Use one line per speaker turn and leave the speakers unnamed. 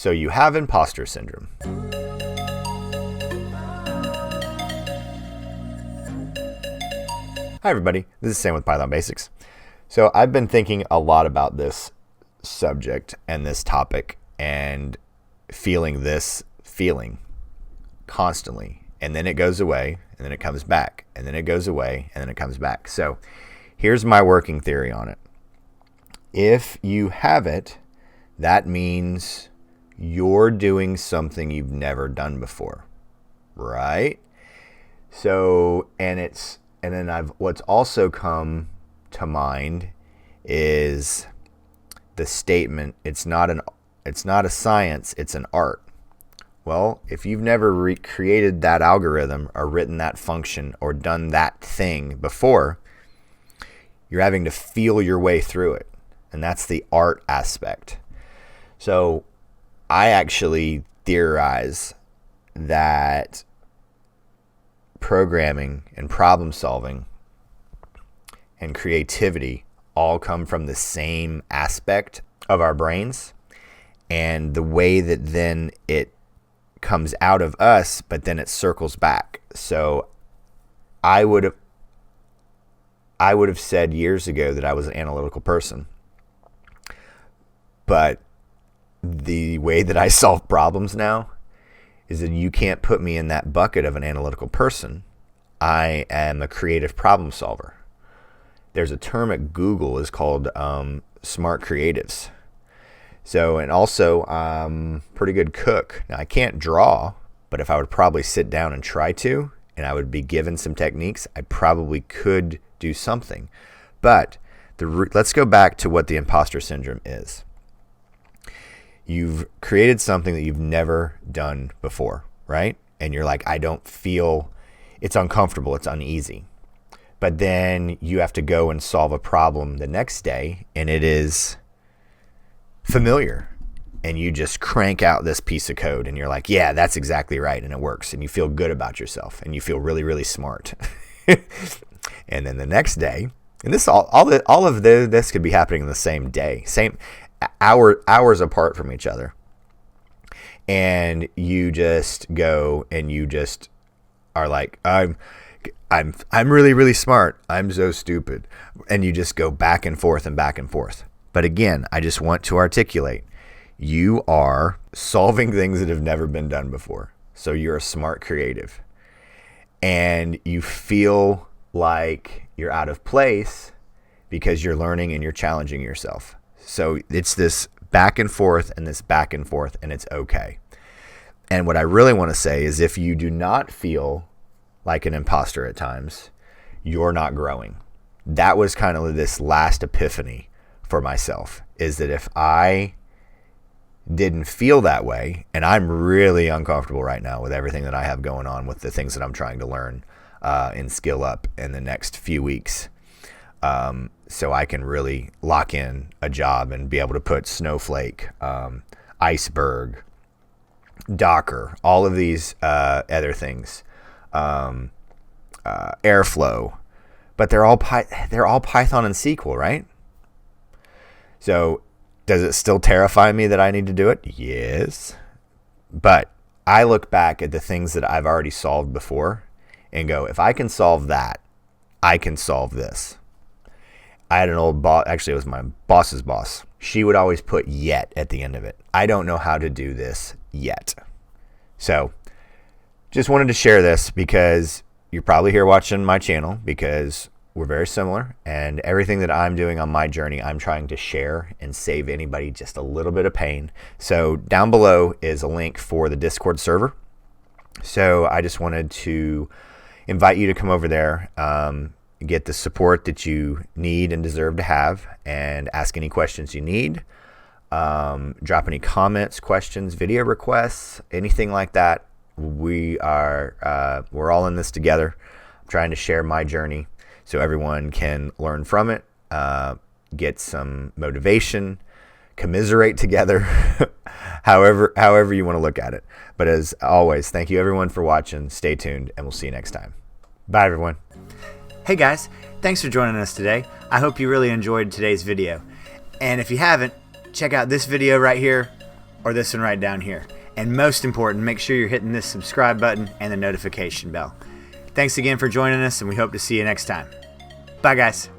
So you have imposter syndrome. Hi everybody, this is Sam with Python Basics. So I've been thinking a lot about this subject and this topic and feeling this feeling constantly. And then it goes away, and then it comes back, and then it goes away, and then it comes back. So here's my working theory on it. If you have it, that means you're doing something you've never done before, right? So, what's also come to mind is the statement, it's not a science, it's an art. Well, if you've never recreated that algorithm or written that function or done that thing before, you're having to feel your way through it. And that's the art aspect. So I actually theorize that programming and problem solving and creativity all come from the same aspect of our brains, and the way that then it comes out of us, but then it circles back. So I would have said years ago that I was an analytical person, but the way that I solve problems now is that you can't put me in that bucket of an analytical person. I am a creative problem solver. There's a term at Google is called smart creatives. So, and also pretty good cook. Now I can't draw, but if I would probably sit down and try to, and I would be given some techniques, I probably could do something. But let's go back to what the imposter syndrome is. You've created something that you've never done before, right? And you're like, I don't feel, it's uncomfortable, it's uneasy. But then you have to go and solve a problem the next day, and it is familiar. And you just crank out this piece of code, and you're like, yeah, that's exactly right, and it works. And you feel good about yourself, and you feel really, really smart. And then the next day, and this this could be happening in the same day, same hours apart from each other, and you just go and you just are like, I'm really, really smart, I'm so stupid, and you just go back and forth and back and forth. But again, I just want to articulate, you are solving things that have never been done before. So you're a smart creative, and you feel like you're out of place because you're learning and you're challenging yourself. So it's this back and forth and this back and forth, and it's okay. And what I really want to say is, if you do not feel like an imposter at times, you're not growing. That was kind of this last epiphany for myself, is that if I didn't feel that way, and I'm really uncomfortable right now with everything that I have going on with the things that I'm trying to learn and skill up in the next few weeks, so I can really lock in a job and be able to put Snowflake, Iceberg, Docker, all of these other things, Airflow, but they're all Python and SQL, right? So does it still terrify me that I need to do it? Yes. But I look back at the things that I've already solved before and go, if I can solve that, I can solve this. I had an old boss, actually it was my boss's boss. She would always put yet at the end of it. I don't know how to do this yet. So just wanted to share this because you're probably here watching my channel because we're very similar, and everything that I'm doing on my journey, I'm trying to share and save anybody just a little bit of pain. So down below is a link for the Discord server. So I just wanted to invite you to come over there, get the support that you need and deserve to have, and ask any questions you need. Drop any comments, questions, video requests, anything like that. We're all in this together. I'm trying to share my journey so everyone can learn from it, get some motivation, commiserate together, however you want to look at it. But as always, thank you everyone for watching. Stay tuned, and we'll see you next time. Bye everyone.
Hey guys, thanks for joining us today. I hope you really enjoyed today's video. And if you haven't, check out this video right here, or this one right down here. And most important, make sure you're hitting this subscribe button and the notification bell. Thanks again for joining us, and we hope to see you next time. Bye, guys.